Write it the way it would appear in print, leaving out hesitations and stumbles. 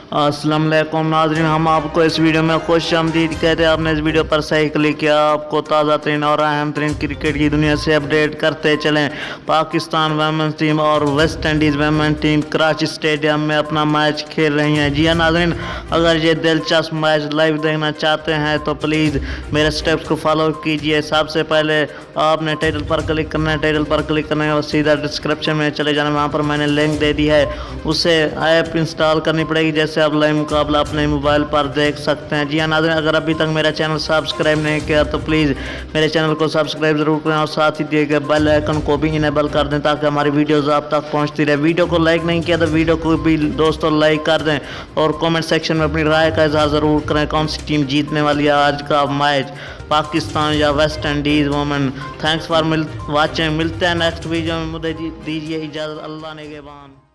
अस्सलाम वालेकुम नाज़रीन, हम आपको इस वीडियो में खुश आमदीद कहते हैं। आपने इस वीडियो पर सही क्लिक किया। आपको ताज़ा तरीन और अहम तरीन क्रिकेट की दुनिया से अपडेट करते चलें। पाकिस्तान वुमेन्स टीम और West Indies women's team Karachi stadium में अपना मैच खेल रही हैं। जी हाँ नाज़रीन, अगर ये दिलचस्प मैच लाइव देखना चाहते हैं तो प्लीज़ मेरे स्टेप्स को फॉलो कीजिए। सबसे पहले आपने टाइटल पर क्लिक करना है। टाइटल पर क्लिक करने के बाद सीधा डिस्क्रिप्शन में चले जाना, वहाँ पर मैंने लिंक दे दी है, उसे ऐप इंस्टॉल करनी पड़ेगी। जैसे आप लाइव मुकाबला अपने मोबाइल पर देख सकते हैं। जी हाँ नाज़रीन, अगर अभी तक मेरा चैनल सब्सक्राइब नहीं किया तो प्लीज़ मेरे चैनल को सब्सक्राइब ज़रूर करें और साथ ही दिए गए बेल आइकन को भी इनेबल कर दें ताकि हमारी वीडियोज़ आप तक पहुँचती रहे। वीडियो को लाइक नहीं किया तो वीडियो को भी दोस्तों लाइक कर दें और कमेंट सेक्शन में अपनी राय का इजहार ज़रूर करें कौन सी टीम जीतने वाली है आज का मैच, पाकिस्तान या West Indies women. Thanks for watching. मिलते हैं नेक्स्ट वीडियो में। मुझे दीजिए इजाज़त। अल्लाह ने के बान।